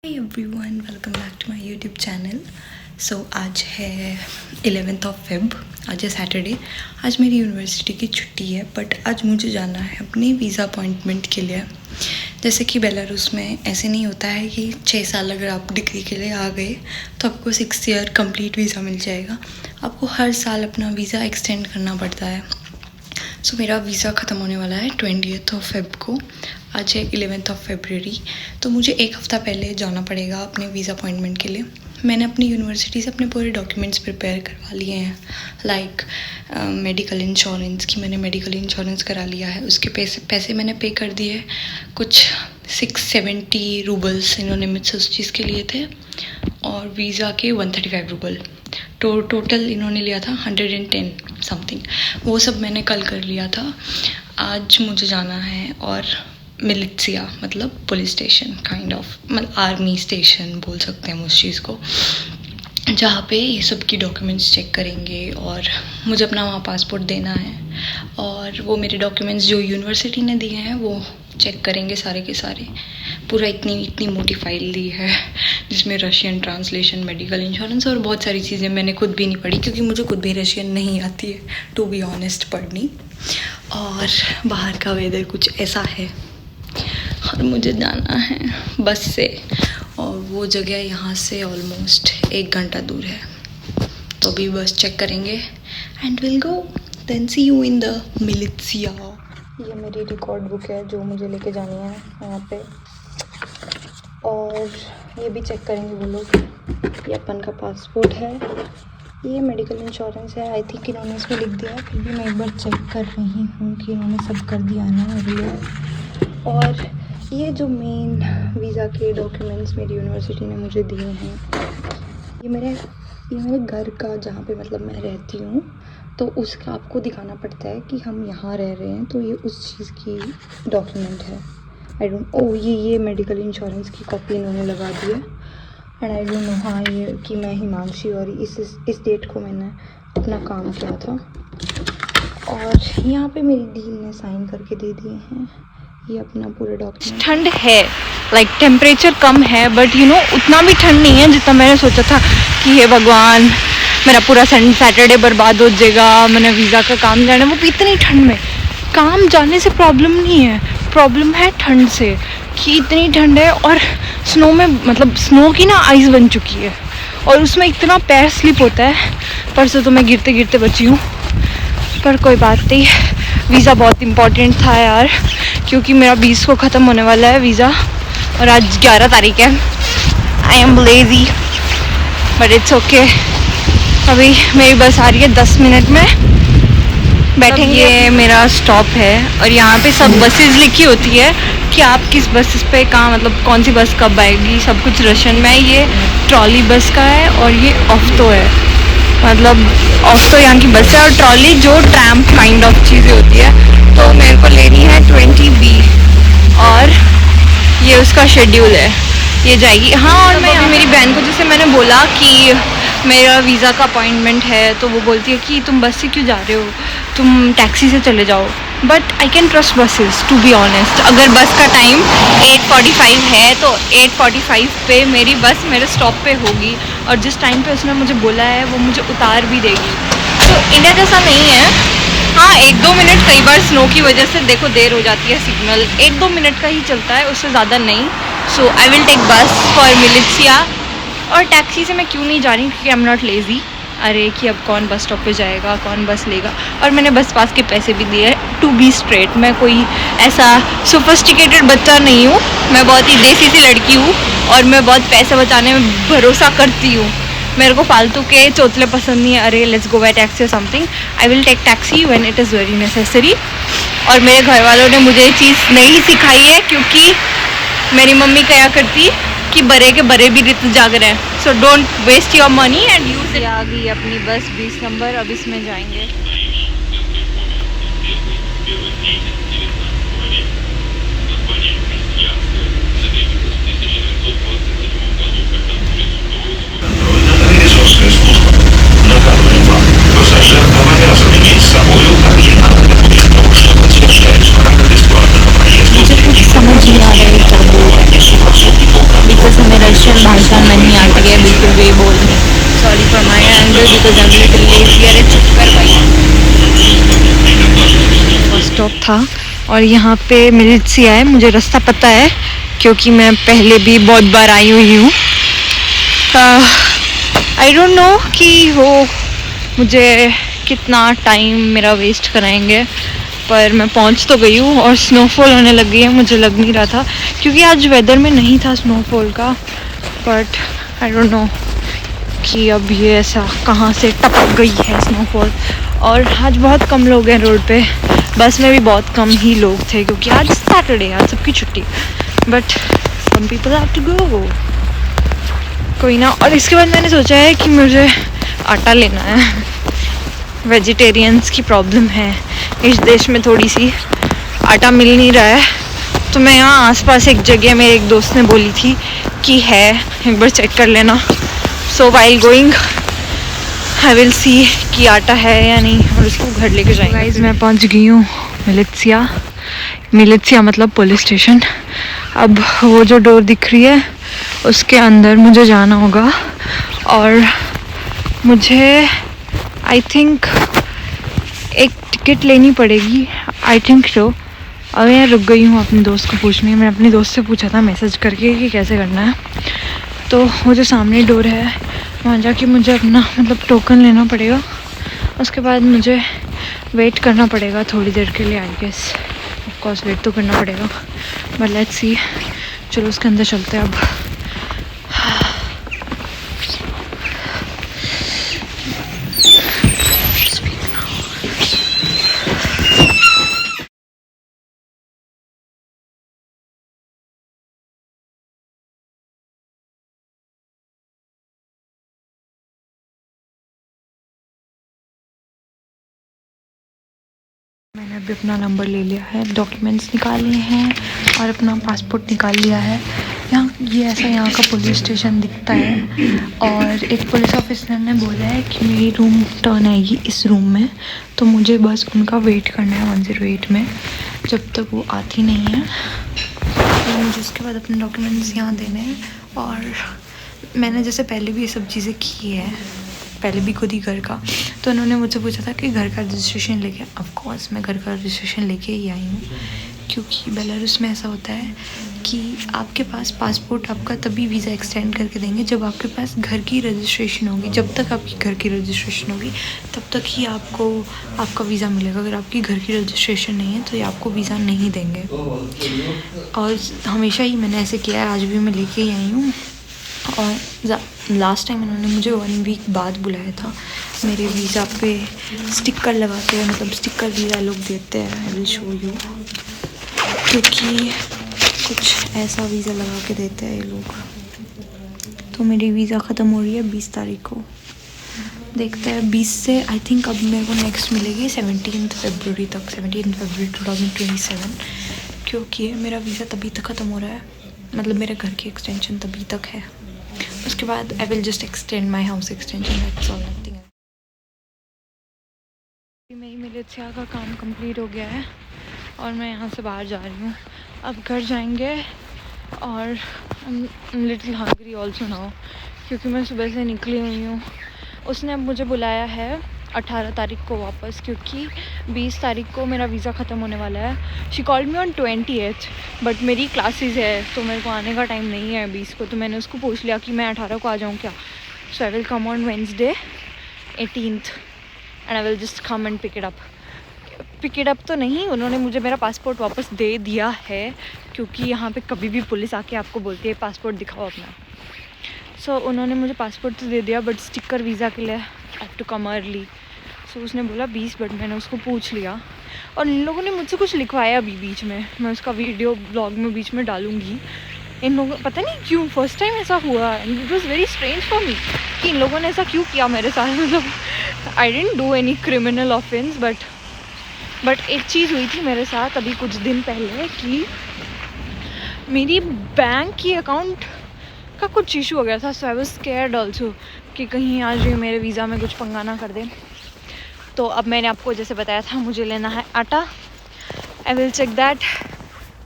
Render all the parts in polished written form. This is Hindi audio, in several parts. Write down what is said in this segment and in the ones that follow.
Hi everyone, welcome back to my YouTube channel. So आज है 11th ऑफ फेब, आज है सैटरडे। आज मेरी यूनिवर्सिटी की छुट्टी है, बट आज मुझे जाना है अपनी वीज़ा अपॉइंटमेंट के लिए। जैसे कि बेलारूस में ऐसे नहीं होता है कि 6 साल अगर आप डिग्री के लिए आ गए तो आपको 6 ईयर कंप्लीट वीज़ा मिल जाएगा। आपको हर साल अपना वीज़ा एक्सटेंड करना पड़ता है। सो मेरा वीज़ा ख़त्म होने वाला है 20th ऑफ फेब को। आज है 11th ऑफ फरवरी, तो मुझे एक हफ़्ता पहले जाना पड़ेगा अपने वीज़ा अपॉइंटमेंट के लिए। मैंने अपनी यूनिवर्सिटी से अपने पूरे डॉक्यूमेंट्स प्रिपेयर करवा लिए हैं, लाइक मेडिकल इंश्योरेंस की मैंने मेडिकल इंश्योरेंस करा लिया है। उसके पैसे मैंने पे कर दिए, कुछ 670 रूबल्स इन्होंने मुझसे उस चीज़ के लिए थे, और वीज़ा के 135 रूबल। टोटल इन्होंने लिया था 110 समथिंग। वो सब मैंने कल कर लिया था। आज मुझे जाना है और मिलिट्सिया मतलब पुलिस स्टेशन, काइंड ऑफ मतलब आर्मी स्टेशन बोल सकते हैं हम उस चीज़ को, जहाँ पे ये सब की डॉक्यूमेंट्स चेक करेंगे और मुझे अपना वहाँ पासपोर्ट देना है, और वो मेरे डॉक्यूमेंट्स जो यूनिवर्सिटी ने दिए हैं वो चेक करेंगे सारे के सारे। पूरा इतनी मोटी फाइल दी है जिसमें रशियन ट्रांसलेशन, मेडिकल इंश्योरेंस और बहुत सारी चीज़ें मैंने खुद भी नहीं पढ़ी, क्योंकि मुझे खुद भी रशियन नहीं आती है, टू बी ऑनेस्ट, पढ़नी। और बाहर का वेदर कुछ ऐसा है, और मुझे जाना है बस से, और वो जगह यहाँ से ऑलमोस्ट 1 घंटा दूर है। तो अभी बस चेक करेंगे and will go, then see you in the मिलिट्सिया। ये मेरी रिकॉर्ड बुक है जो मुझे लेके जानी है यहाँ पे, और ये भी चेक करेंगे वो लोग। ये अपन का पासपोर्ट है, ये मेडिकल इंश्योरेंस है। आई थिंक इन्होंने इसमें लिख दिया है, फिर भी मैं एक बार चेक कर रही हूँ कि इन्होंने सब कर दिया है ना मेरे लिए। और ये जो मेन वीज़ा के डॉक्यूमेंट्स मेरी यूनिवर्सिटी ने मुझे दिए हैं, ये मेरे घर का, जहाँ पे मतलब मैं रहती हूँ, तो उसका आपको दिखाना पड़ता है कि हम यहाँ रह रहे हैं, तो ये उस चीज़ की डॉक्यूमेंट है। आई डोंट ये मेडिकल इंश्योरेंस की कॉपी इन्होंने लगा दी है, एंड आई डोंट नो, हाँ ये कि मैं हिमांशी, और इस डेट को मैंने अपना काम किया था। और यहाँ पे मेरी डीन ने साइन करके दे दिए हैं ये अपना पूरा डॉक्यूमेंट। ठंड है, लाइक टेम्परेचर कम है, बट उतना भी ठंड नहीं है जितना मैंने सोचा था कि हे भगवान मेरा पूरा सैटरडे बर्बाद हो जाएगा, मैंने वीज़ा का काम जाना है। वो भी इतनी ठंड में, काम जाने से प्रॉब्लम नहीं है, प्रॉब्लम है ठंड से, कि इतनी ठंड है। और स्नो में, मतलब स्नो की ना आइस बन चुकी है, और उसमें इतना पैर स्लिप होता है। परसों तो मैं गिरते गिरते बची हूँ, पर कोई बात नहीं। वीज़ा बहुत इम्पॉर्टेंट था यार, क्योंकि मेरा 20 को ख़त्म होने वाला है वीज़ा, और आज 11 तारीख है। I am lazy but it's okay. अभी मेरी बस आ रही है 10 मिनट में, बैठेंगे। ये मेरा स्टॉप है, और यहाँ पे सब बसेस लिखी होती है कि आप किस बस पे कहाँ, मतलब कौन सी बस कब आएगी, सब कुछ रशियन में। ये ट्रॉली बस का है, और ये ऑफ्तो है, मतलब ऑफ्तो यहाँ की बस है, और ट्रॉली जो ट्रैम काइंड ऑफ चीज़ें होती है। तो मेरे को लेनी है 20B, और ये उसका शेड्यूल है, ये जाएगी। हाँ, और मैं मेरी बहन को जैसे मैंने बोला कि मेरा वीज़ा का अपॉइंटमेंट है, तो वो बोलती है कि तुम बस से क्यों जा रहे हो, तुम टैक्सी से चले जाओ। But I can trust buses, to be honest. अगर बस का टाइम 8:45 है तो 8:45 पे मेरी बस मेरे स्टॉप पे होगी, और जिस टाइम पे उसने मुझे बोला है वो मुझे उतार भी देगी। तो इंडिया जैसा नहीं है। हाँ, 1-2 मिनट कई बार स्नो की वजह से देखो देर हो जाती है, सिग्नल 1-2 मिनट का ही चलता है, उससे ज़्यादा नहीं। सो आई विल टेक बस फॉर मिलिट्सिया। और टैक्सी से मैं क्यों नहीं जा रही, क्योंकि आई एम नॉट लेज़ी। अरे कि अब कौन बस स्टॉप पे जाएगा, कौन बस लेगा। और मैंने बस पास के पैसे भी दिए, टू बी स्ट्रेट। मैं कोई ऐसा सोफिस्टिकेटेड बच्चा नहीं हूँ, मैं बहुत ही देसी सी लड़की हूँ, और मैं बहुत पैसे बचाने में भरोसा करती हूँ। मेरे को फालतू के चोचले पसंद नहीं है, अरे लेट्स गो बाय टैक्सी और something. I will take taxi when it is very necessary. और मेरे घर वालों ने मुझे ये चीज़ नहीं सिखाई है, क्योंकि मेरी मम्मी क्या करती कि बड़े के बड़े भी रित जाग रहे हैं। So don't waste your money and use it. आ गई अपनी बस 20 नंबर, अब इसमें जाएंगे। मुझे कुछ समझ नहीं आ रहा है क्या बोल रहा है, बिकॉज मेरा वेस्टर्न भाषा नहीं आती है बिल्कुल भी बोलनी। Sorry for my anger because I am little lazy. अरे चुप कर भाई। बस स्टॉप था और यहाँ पे मिलिट्सिया है। मुझे रास्ता पता है क्योंकि मैं पहले भी बहुत बार आई हुई हूँ। आई डोंट नो कि वो मुझे कितना टाइम मेरा वेस्ट कराएंगे, पर मैं पहुंच तो गई हूँ और स्नोफॉल होने लग गई है। मुझे लग नहीं रहा था क्योंकि आज वेदर में नहीं था स्नोफॉल का, बट आई डोंट नो कि अब ये ऐसा कहाँ से टपक गई है स्नोफॉल। और आज बहुत कम लोग हैं रोड पे, बस में भी बहुत कम ही लोग थे क्योंकि आज सैटरडे, आज सबकी छुट्टी। But some people have to go, कोई ना। और इसके बाद मैंने सोचा है कि मुझे आटा लेना है। वेजिटेरियंस की प्रॉब्लम है इस देश में थोड़ी सी, आटा मिल नहीं रहा है। तो मैं यहाँ आसपास एक जगह मेरे एक दोस्त ने बोली थी कि है, एक बार चेक कर लेना। सो while going I will see कि आटा है या नहीं और उसको घर लेके जाएंगे। गाइस मैं पहुँच गई हूँ मिलिट्सिया मतलब पुलिस स्टेशन। अब वो जो डोर दिख रही है उसके अंदर मुझे जाना होगा और मुझे आई थिंक एक टिकट लेनी पड़ेगी, आई थिंक सो। अब मैं रुक गई हूँ अपने दोस्त को पूछने। मैंने अपने दोस्त से पूछा था मैसेज करके कि कैसे करना है। तो वो जो सामने डोर है वहाँ जाके मुझे अपना मतलब टोकन लेना पड़ेगा। उसके बाद मुझे वेट करना पड़ेगा थोड़ी देर के लिए। I guess of course wait तो करना पड़ेगा, बट लेट्स सी। चलो उसके अंदर चलते हैं अब। मैंने अभी अपना नंबर ले लिया है, डॉक्यूमेंट्स निकाले हैं और अपना पासपोर्ट निकाल लिया है। यहाँ ये ऐसा यहाँ का पुलिस स्टेशन दिखता है और एक पुलिस ऑफिसर ने बोला है कि मेरी रूम टर्न आएगी इस रूम में, तो मुझे बस उनका वेट करना है 108 में जब तक वो आती नहीं है। तो मुझे उसके बाद अपने डॉक्यूमेंट्स यहाँ देने हैं। और मैंने जैसे पहले भी ये सब चीज़ें की है, पहले भी खुद ही घर का, तो उन्होंने मुझसे पूछा था कि घर का रजिस्ट्रेशन लेके। ऑफ कोर्स मैं घर का रजिस्ट्रेशन लेके ही आई हूँ क्योंकि बेलारूस में ऐसा होता है कि आपके पास पासपोर्ट आपका तभी वीज़ा एक्सटेंड करके देंगे जब आपके पास घर की रजिस्ट्रेशन होगी। जब तक आपकी घर की रजिस्ट्रेशन होगी तब तक ही आपको आपका वीज़ा मिलेगा। अगर आपकी घर की रजिस्ट्रेशन नहीं है तो ये आपको वीज़ा नहीं देंगे। और हमेशा ही मैंने ऐसे किया है, आज भी मैं लेके ही आई हूँ। और लास्ट टाइम उन्होंने मुझे 1 वीक बाद बुलाया था। मेरे वीज़ा पे स्टिकर लगाते हैं, मतलब स्टिकर वीज़ा लोग देते हैं। आई विल शो यू, क्योंकि कुछ ऐसा वीज़ा लगा के देते हैं ये लोग। तो मेरी वीज़ा ख़त्म हो रही है 20 तारीख को। देखते हैं 20 से आई थिंक अब मेरे को नेक्स्ट मिलेगी 17 फरवरी तक, 17 फरवरी 2027, क्योंकि मेरा वीज़ा तभी तक ख़त्म हो रहा है, मतलब मेरे घर की एक्सटेंशन तभी तक है। उसके बाद आई will just extend my house extension, that's all, nothing. मेरी मिलिट्सिया का काम कंप्लीट हो गया है और मैं यहाँ से बाहर जा रही हूँ। अब घर जाएंगे और लिटिल हंग्री ऑल्सो नाउ, क्योंकि मैं सुबह से निकली हुई हूँ। उसने अब मुझे बुलाया है 18 तारीख को वापस, क्योंकि 20 तारीख को मेरा वीज़ा ख़त्म होने वाला है। She called me on 28th, but मेरी क्लासेस है तो मेरे को आने का टाइम नहीं है 20 को। तो मैंने उसको पूछ लिया कि मैं 18 को आ जाऊँ क्या। So I will come on Wednesday 18th and I will just come and pick it up तो नहीं, उन्होंने मुझे मेरा पासपोर्ट वापस दे दिया है, क्योंकि यहाँ पे कभी भी पुलिस आके आपको बोलती है पासपोर्ट दिखाओ अपना। सो उन्होंने मुझे पासपोर्ट तो दे दिया, बट स्टिकर वीज़ा के लिए I have to come early. So उसने बोला 20, बट मैंने उसको पूछ लिया। और इन लोगों ने मुझसे कुछ लिखवाया अभी बीच में, मैं उसका वीडियो ब्लॉग में बीच में डालूँगी। इन लोगों पता नहीं क्यों फर्स्ट टाइम ऐसा हुआ, and it was very strange for me कि इन लोगों ने ऐसा क्यों किया मेरे साथ। मतलब I didn't do any criminal offence, but एक चीज़ हुई थी मेरे साथ अभी कुछ दिन पहले कि मेरी बैंक की अकाउंट का कुछ इशू हो गया था। सो आई वाज स्कैर्ड ऑल्सो कि कहीं आज ये मेरे वीज़ा में कुछ पंगा ना कर दे। तो अब मैंने आपको जैसे बताया था मुझे लेना है आटा। आई विल चेक दैट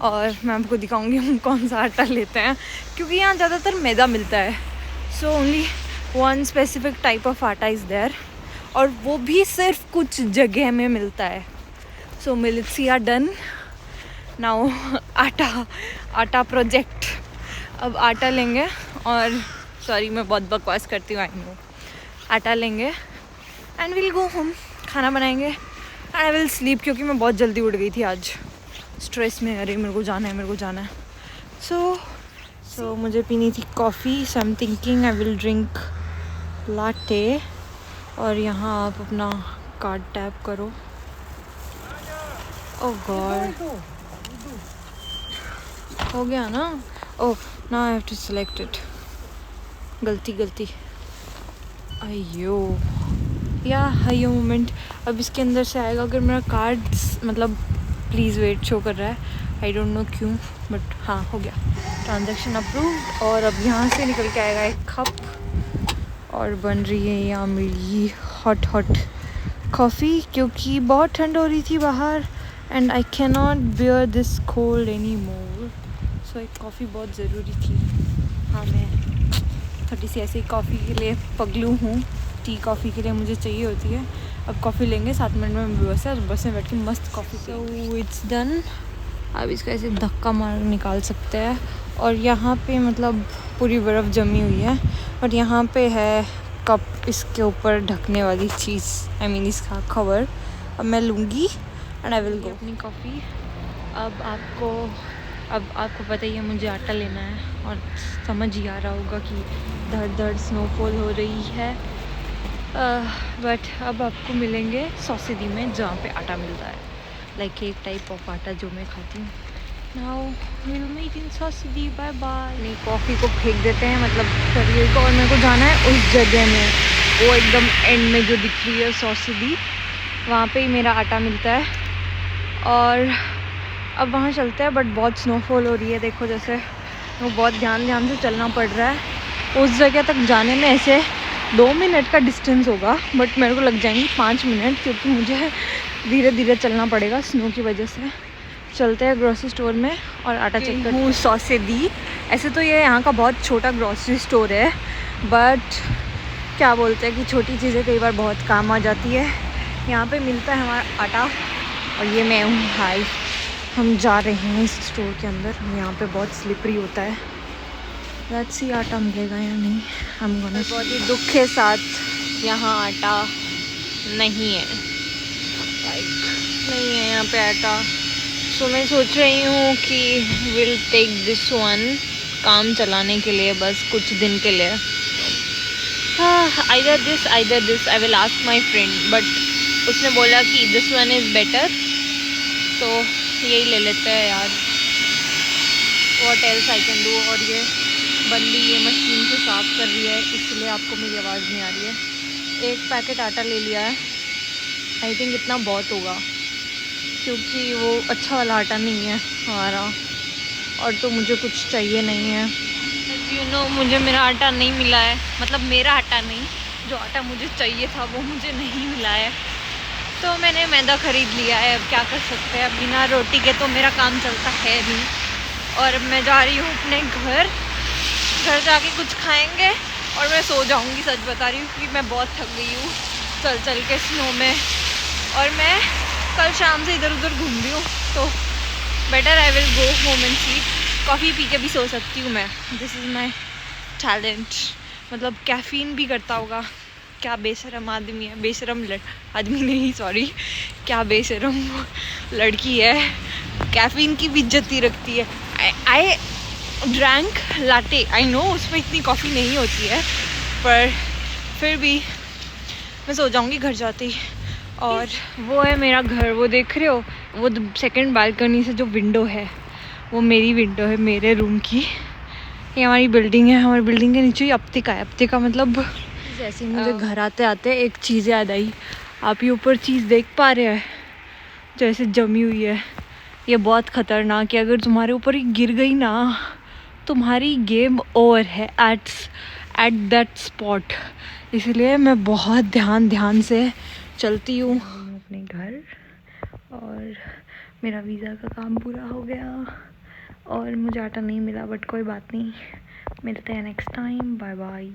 और मैं आपको दिखाऊंगी हम कौन सा आटा लेते हैं, क्योंकि यहाँ ज़्यादातर मैदा मिलता है. So only one specific type of आटा इज़ देयर, और वो भी सिर्फ कुछ जगह में मिलता है. सो मिलिट्स आर डन नाउ. आटा प्रोजेक्ट. अब आटा लेंगे और सॉरी मैं बहुत बकवास करती हूँ, आई नो. आटा लेंगे एंड विल गो होम. खाना बनाएंगे एंड आई विल स्लीप, क्योंकि मैं बहुत जल्दी उठ गई थी आज स्ट्रेस में. अरे मेरे को जाना है. सो मुझे पीनी थी coffee. So I am thinking I will drink latte. और यहाँ आप अपना कार्ड टैप करो. ओह गॉड, हो गया ना. Oh now I have to select it. गलती. अयो मोमेंट. अब इसके अंदर से आएगा अगर मेरा कार्ड, मतलब प्लीज़ वेट शो कर रहा है. आई डोंट नो क्यों, बट हाँ हो गया. Transaction approved. और अब यहाँ से निकल के आएगा एक कप और बन रही है यहाँ मेरी हॉट कॉफ़ी, क्योंकि बहुत ठंड हो रही थी बाहर and I can not bear this cold any more. So एक कॉफ़ी बहुत ज़रूरी थी. हाँ मैं थोड़ी सी ऐसे ही कॉफ़ी के लिए पगलू हूँ. टी कॉफ़ी के लिए मुझे चाहिए होती है. अब कॉफ़ी लेंगे 7 मिनट में बस है. बस में बैठ के मस्त कॉफ़ी. So it's done. अब इसको ऐसे धक्का मार निकाल सकते हैं. और यहाँ पे मतलब पूरी बर्फ़ जमी हुई है, और यहाँ पे है कप इसके ऊपर ढकने वाली चीज़, आई मीन इसका कवर. अब मैं लूँगी एंड आई विल गो अपनी कॉफ़ी. अब आपको पता ही है मुझे आटा लेना है, और समझ ही आ रहा होगा कि धड़ स्नोफॉल हो रही है. बट अब आपको मिलेंगे सॉसिडी में, जहाँ पे आटा मिलता है, लाइक एक टाइप ऑफ आटा जो मैं खाती हूँ. नाउ विल मीट इन सॉसिडी. Bye bye. नहीं, कॉफ़ी को फेंक देते हैं, मतलब शरीर को, और मेरे को जाना है उस जगह में, वो एकदम एंड में जो दिख रही है सॉसिडी, वहाँ पे ही मेरा आटा मिलता है. और अब वहाँ चलते हैं. बट बहुत स्नोफॉल हो रही है, देखो जैसे वो बहुत ध्यान से चलना पड़ रहा है. उस जगह तक जाने में ऐसे 2 मिनट का डिस्टेंस होगा, बट मेरे को लग जाएंगी 5 मिनट, क्योंकि मुझे धीरे चलना पड़ेगा स्नो की वजह से. चलते हैं ग्रोसरी स्टोर में और आटा चेक करते हैं. सॉसिडी, ऐसे तो ये यहाँ का बहुत छोटा ग्रोसरी स्टोर है, बट क्या बोलते हैं कि छोटी चीज़ें कई बार बहुत काम आ जाती है. यहाँ पे मिलता है हमारा आटा, और ये मैं हूँ. हाय, हम जा रहे हैं इस स्टोर के अंदर. यहाँ पे बहुत स्लिपरी होता है. लेट्स सी आटा मिलेगा या नहीं. हम बहुत ही दुख के साथ यहाँ आटा नहीं है, नहीं है यहाँ पे आटा. सो मैं सोच रही हूँ कि विल टेक दिस वन काम चलाने के लिए, बस कुछ दिन के लिए. Either this I will ask my friend, but उसने बोला कि दिस वन इज़ बेटर, तो यही ले लेते हैं यार. What else I can do. और ये बंदी ये मशीन से साफ़ कर रही है, इसलिए आपको मेरी आवाज़ नहीं आ रही है. एक पैकेट आटा ले लिया है. आई थिंक इतना बहुत होगा, क्योंकि वो अच्छा वाला आटा नहीं है हमारा, और तो मुझे कुछ चाहिए नहीं है. यू नो मुझे मेरा आटा नहीं मिला है, मतलब मेरा आटा नहीं, जो आटा मुझे चाहिए था वो मुझे नहीं मिला है. तो मैंने मैदा ख़रीद लिया है. अब क्या कर सकते हैं, बिना रोटी के तो मेरा काम चलता है नहीं. और मैं जा रही हूँ अपने घर जाके कुछ खाएंगे और मैं सो जाऊँगी. सच बता रही हूँ कि मैं बहुत थक गई हूँ चल के स्नो में, और मैं कल शाम से इधर उधर घूम रही हूँ, तो better I will go home and sleep. Coffee P के भी सो सकती हूँ मैं. This is my talent. मतलब कैफ़ीन भी करता होगा. क्या बेशरम आदमी है, बेशरम आदमी नहीं, सॉरी, क्या बेशरम लड़की है, कैफ़ीन की भी इज्जत रखती है. I drank latte. I know उसमें इतनी कॉफ़ी नहीं होती है, पर फिर भी मैं सो जाऊँगी घर जाते ही. और वो है मेरा घर, वो देख रहे हो, वो सेकंड बालकनी से जो विंडो है वो मेरी विंडो है, मेरे रूम की. ये हमारी बिल्डिंग है. हमारी बिल्डिंग के नीचे ही अप्तिका है. अप्तिका मतलब जैसे ही मुझे घर आते आते एक चीज़ याद आई. आप ये ऊपर चीज़ देख पा रहे हैं जैसे जमी हुई है, ये बहुत ख़तरनाक है. अगर तुम्हारे ऊपर ही गिर गई ना, तुम्हारी गेम ओवर है एट दैट स्पॉट. इसलिए मैं बहुत ध्यान से चलती हूँ अपने घर. और मेरा वीज़ा का काम पूरा हो गया. और मुझे आटा नहीं मिला, बट कोई बात नहीं, मिलते हैं नेक्स्ट टाइम, बाय बाय।